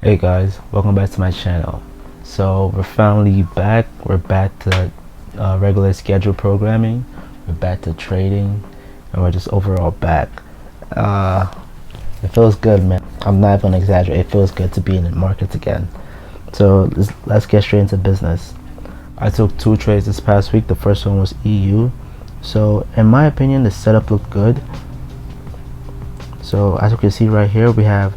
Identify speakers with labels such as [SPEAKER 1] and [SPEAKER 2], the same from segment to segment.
[SPEAKER 1] Hey guys, welcome back to my channel. So we're finally back. We're back to regular scheduled programming. We're back to trading, and we're just overall back. It feels good, man. I'm not gonna exaggerate. It feels good to be in the markets again. So let's get straight into business. I took 2 trades this past week. The first one was EU. So in my opinion, the setup looked good. So as you can see right here, we have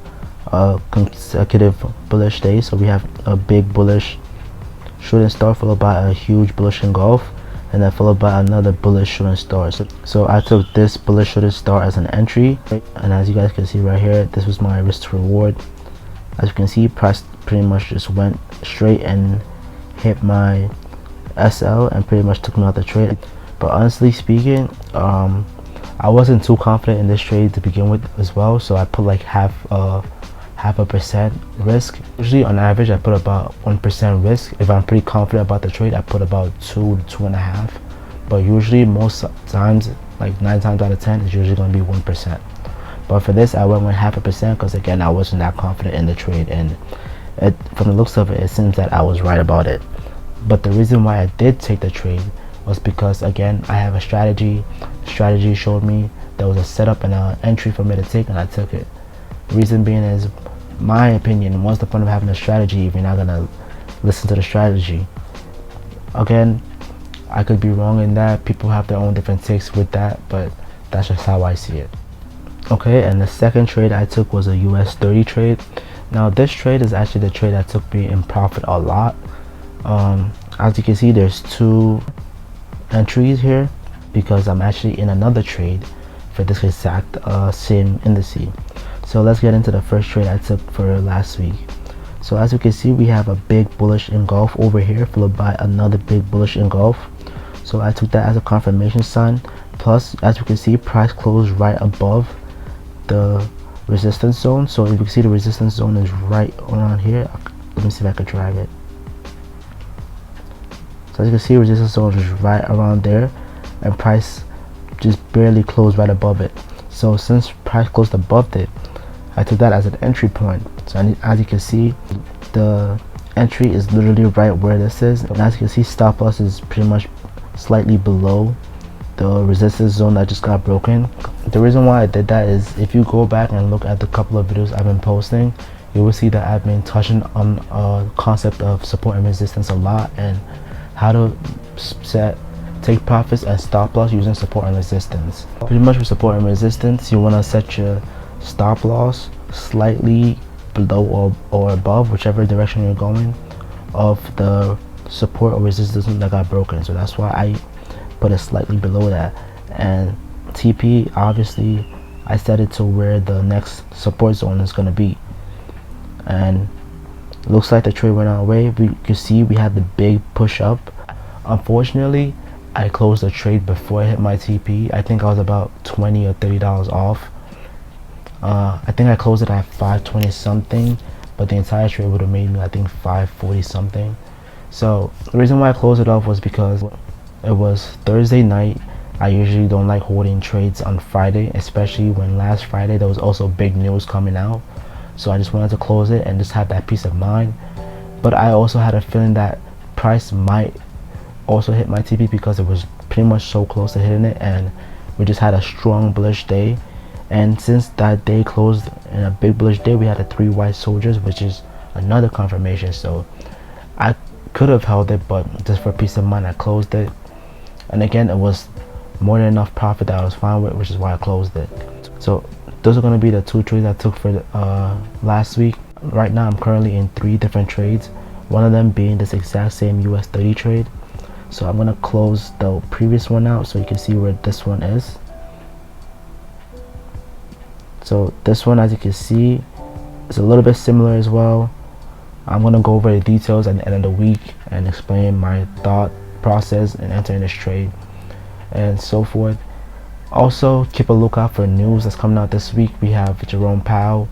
[SPEAKER 1] a consecutive bullish day. So we have a big bullish shooting star followed by a huge bullish engulf, and then followed by another bullish shooting star. So I took this bullish shooting star as an entry, and as you guys can see right here, this was my risk to reward. As you can see, price pretty much just went straight and hit my SL and pretty much took me out the trade. But honestly speaking, I wasn't too confident in this trade to begin with as well, so I put like half a percent risk. Usually on average I put about 1% risk. If I'm pretty confident about the trade, I put about 2.5, but usually most times, like 9 times out of 10, it's usually going to be 1%. But for this I went with 0.5% because again I wasn't that confident in the trade, and from the looks of it, it seems that I was right about it. But the reason why I did take the trade was because again I have a strategy. Strategy showed me there was a setup and an entry for me to take, and I took it. The reason being is, my opinion, what's the point of having a strategy if you're not gonna listen to the strategy? Again, I could be wrong in that. People have their own different takes with that, but that's just how I see it. Okay, and the second trade I took was a US 30 trade. Now this trade is actually the trade that took me in profit a lot. As you can see, there's 2 entries here because I'm actually in another trade for this exact same indice. So let's get into the first trade I took for last week. So as you can see, we have a big bullish engulf over here followed by another big bullish engulf. So I took that as a confirmation sign. Plus, as you can see, price closed right above the resistance zone. So if you can see, the resistance zone is right around here. Let me see if I can drag it. So as you can see, resistance zone is right around there, and price just barely closed right above it. So since price closed above it, I took that as an entry point. So as you can see, the entry is literally right where this is, and as you can see, stop loss is pretty much slightly below the resistance zone that just got broken. The reason why I did that is, if you go back and look at the couple of videos I've been posting, you will see that I've been touching on a concept of support and resistance a lot, and how to take profits and stop loss using support and resistance. Pretty much with support and resistance, you want to set your stop loss slightly below or above, whichever direction you're going, of the support or resistance that got broken. So that's why I put it slightly below that. And TP, obviously I set it to where the next support zone is going to be, and looks like the trade went our way. We can see we had the big push up. Unfortunately, I closed the trade before I hit my TP. I think I was about $20 or $30 off. I think I closed it at 520 something, but the entire trade would have made me, I think, 540 something. So the reason why I closed it off was because it was Thursday night. I usually don't like holding trades on Friday, especially when last Friday there was also big news coming out. So I just wanted to close it and just have that peace of mind. But I also had a feeling that price might also hit my TP because it was pretty much so close to hitting it, and we just had a strong bullish day. And since that day closed in a big bullish day, we had the 3 white soldiers, which is another confirmation. So I could have held it, but just for peace of mind I closed it. And again, it was more than enough profit that I was fine with, which is why I closed it. So those are going to be the 2 trades I took for last week. Right now I'm currently in 3 different trades, one of them being this exact same US 30 trade. So I'm going to close the previous one out so you can see where this one is. So this one, as you can see, is a little bit similar as well. I'm going to go over the details at the end of the week and explain my thought process in entering this trade and so forth. Also, keep a lookout for news that's coming out this week. We have Jerome Powell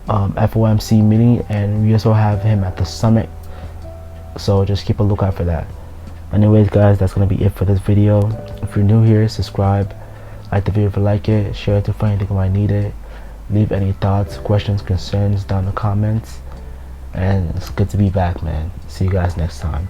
[SPEAKER 1] FOMC meeting, and we also have him at the summit, so just keep a lookout for that. Anyways guys, that's going to be it for this video. If you're new here, subscribe, like the video if you like it, share it to a friend you think might need it. Leave any thoughts, questions, concerns down in the comments. And it's good to be back, man. See you guys next time.